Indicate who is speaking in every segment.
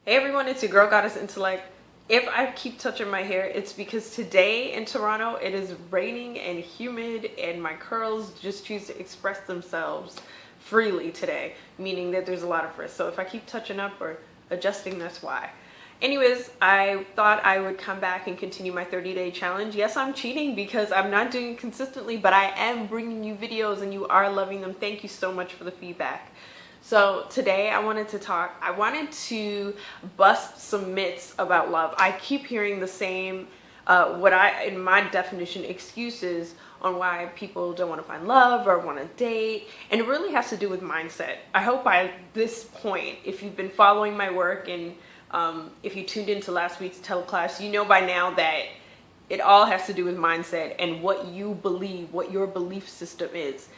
Speaker 1: Hey everyone, it's your girl Goddess Intellect. If I keep touching my hair, it's because today in Toronto it is raining and humid and my curls just choose to express themselves freely today, meaning that there's a lot of risk. So if I keep touching up or adjusting, that's why. Anyways, I thought I would come back and continue my 30-day challenge. Yes, I'm cheating because I'm not doing it consistently, but I am bringing you videos and you are loving them. Thank you so much for the feedback. So today I wanted to bust some myths about love. I keep hearing the same, in my definition, excuses on why people don't want to find love or want to date. And it really has to do with mindset. I hope by this point, if you've been following my work and if you tuned into last week's teleclass, you know by now that it all has to do with mindset and what you believe, what your belief system is.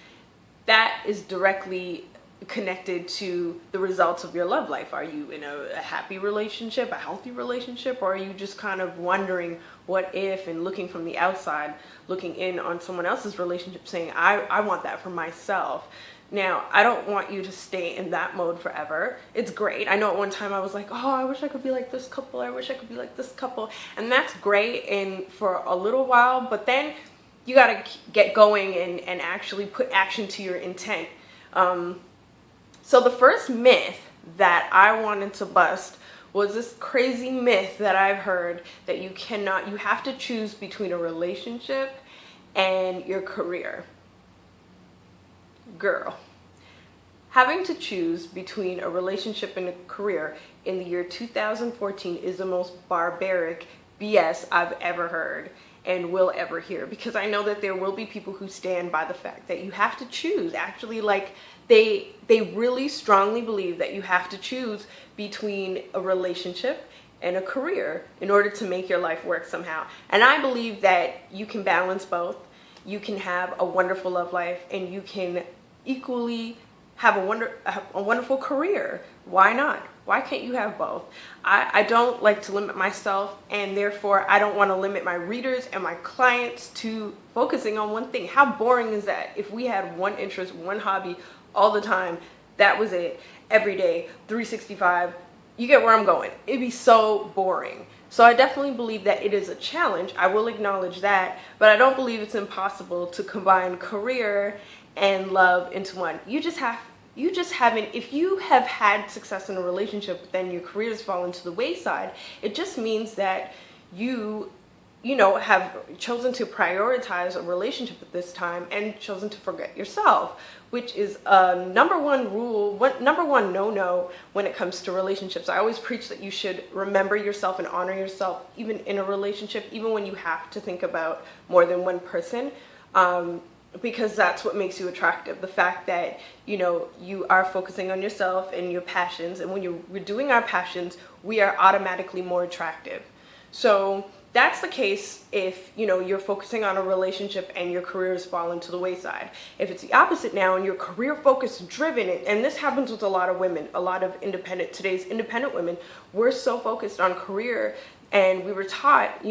Speaker 1: That is directly connected to the results of your love life. Are you in a happy relationship, a healthy relationship, or are you just kind of wondering what if and looking from the outside, looking in on someone else's relationship saying, I want that for myself. Now, I don't want you to stay in that mode forever. It's great. I know at one time I was like, oh, I wish I could be like this couple. I wish I could be like this couple. And that's great and for a little while, but then you got to get going and actually put action to your intent. So the first myth that I wanted to bust was this crazy myth that I've heard that you have to choose between a relationship and your career. Girl, having to choose between a relationship and a career in the year 2014 is the most barbaric BS I've ever heard and will ever hear, because I know that there will be people who stand by the fact that you have to choose. Actually, like they really strongly believe that you have to choose between a relationship and a career in order to make your life work somehow. And I believe that you can balance both. You can have a wonderful love life and you can equally have a wonderful career. Why not? Why can't you have both? I don't like to limit myself, and therefore I don't want to limit my readers and my clients to focusing on one thing. How boring is that? If we had one interest, one hobby all the time, that was it, every day, 365, you get where I'm going. It'd be so boring. So I definitely believe that it is a challenge. I will acknowledge that, but I don't believe it's impossible to combine career and love into one. You just haven't, if you have had success in a relationship, but then your career has fallen to the wayside, it just means that you have chosen to prioritize a relationship at this time and chosen to forget yourself, which is a number one no-no when it comes to relationships. I always preach that you should remember yourself and honor yourself, even in a relationship, even when you have to think about more than one person. Because that's what makes you attractive. The fact that, you are focusing on yourself and your passions. And when we're doing our passions, we are automatically more attractive. So that's the case if, you're focusing on a relationship and your career is falling to the wayside. If it's the opposite now and you're career focused driven, and this happens with a lot of women, a lot of today's independent women, we're so focused on career and we were taught,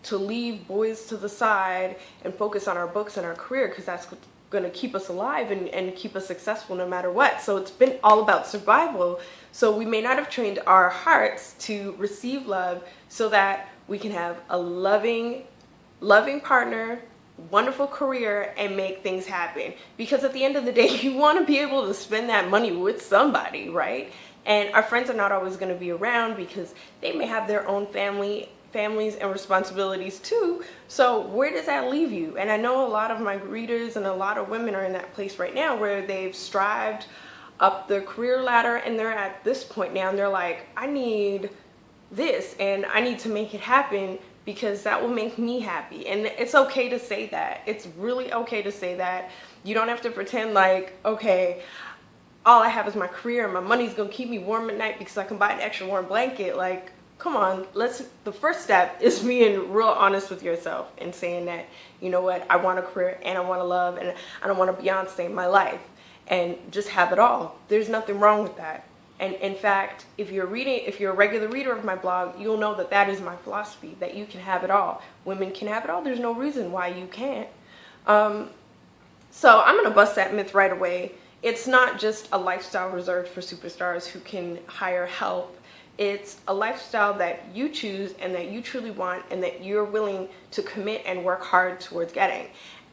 Speaker 1: to leave boys to the side and focus on our books and our career because that's what's going to keep us alive and keep us successful no matter what. So it's been all about survival. So we may not have trained our hearts to receive love so that we can have a loving partner, wonderful career, and make things happen. Because at the end of the day, you want to be able to spend that money with somebody, right? And our friends are not always going to be around because they may have their own families and responsibilities too. So where does that leave you? And I know a lot of my readers and a lot of women are in that place right now where they've strived up their career ladder and they're at this point now and they're like, I need this and I need to make it happen because that will make me happy. And it's okay to say that. It's really okay to say that. You don't have to pretend like, okay, all I have is my career and my money's gonna keep me warm at night because I can buy an extra warm blanket. Like, come on, the first step is being real honest with yourself and saying that, you know what, I want a career and I want to love and I don't want to Beyonce in my life and just have it all. There's nothing wrong with that. And in fact, if you're a regular reader of my blog, you'll know that that is my philosophy, that you can have it all. Women can have it all. There's no reason why you can't. So I'm going to bust that myth right away. It's not just a lifestyle reserved for superstars who can hire help It's a lifestyle that you choose and that you truly want and that you're willing to commit and work hard towards getting.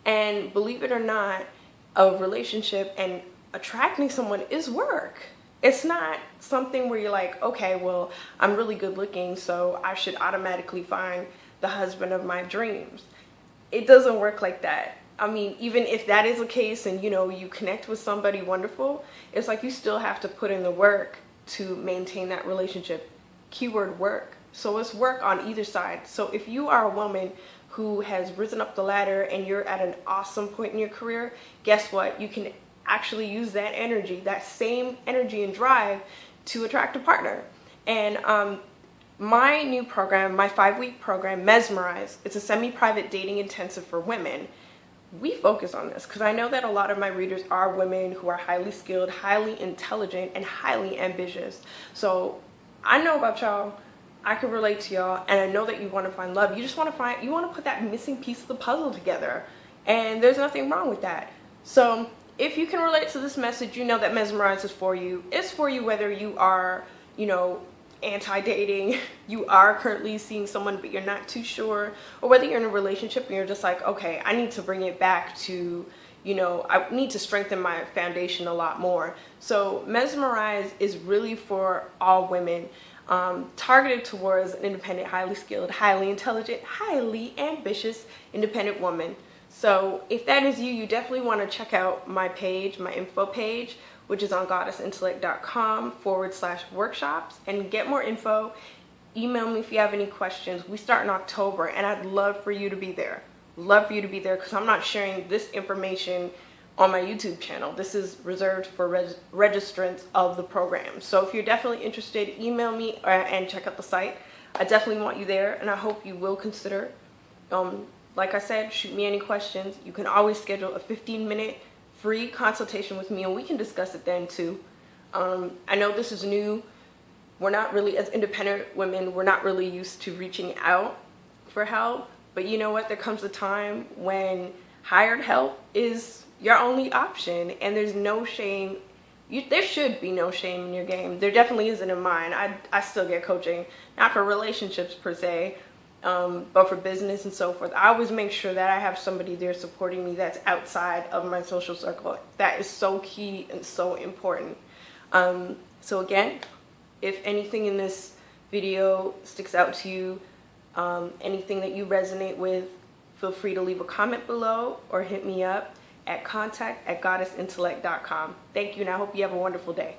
Speaker 1: And believe it or not, a relationship and attracting someone is work. It's not something where you're like, okay, well, I'm really good looking, so I should automatically find the husband of my dreams. It doesn't work like that. I mean, even if that is the case and you connect with somebody wonderful, it's like you still have to put in the work to maintain that relationship. Keyword work. So it's work on either side. So if you are a woman who has risen up the ladder and you're at an awesome point in your career, guess what? You can actually use that energy, that same energy and drive, to attract a partner. And my new program, my 5-week program, Mesmerize, it's a semi-private dating intensive for women. We focus on this because I know that a lot of my readers are women who are highly skilled, highly intelligent, and highly ambitious. So I know about y'all. I can relate to y'all, and I know that you want to find love. You just want to put that missing piece of the puzzle together, and there's nothing wrong with that. So if you can relate to this message, you know that Mesmerize is for you. It's for you whether you are, anti-dating, you are currently seeing someone but you're not too sure, or whether you're in a relationship and you're just like, okay, I need to bring it back to, I need to strengthen my foundation a lot more. So Mesmerize is really for all women, targeted towards an independent, highly skilled, highly intelligent, highly ambitious, independent woman. So if that is you, you definitely want to check out my page, my info page, which is on goddessintellect.com/workshops, and get more info. Email me if you have any questions. We start in October, and I'd love for you to be there. Love for you to be there, because I'm not sharing this information on my YouTube channel. This is reserved for registrants of the program. So if you're definitely interested, email me and check out the site. I definitely want you there, and I hope you will consider. Like I said, shoot me any questions. You can always schedule a 15-minute free consultation with me, and we can discuss it then too. I know this is new. We're not really, as independent women, we're not really used to reaching out for help. But you know what? There comes a time when hired help is your only option, and there's no shame. There should be no shame in your game. There definitely isn't in mine. I still get coaching, not for relationships per se, but for business and so forth. I always make sure that I have somebody there supporting me that's outside of my social circle. That is so key and so important. So again, if anything in this video sticks out to you, anything that you resonate with, feel free to leave a comment below or hit me up at contact@goddessintellect.com. Thank you, and I hope you have a wonderful day.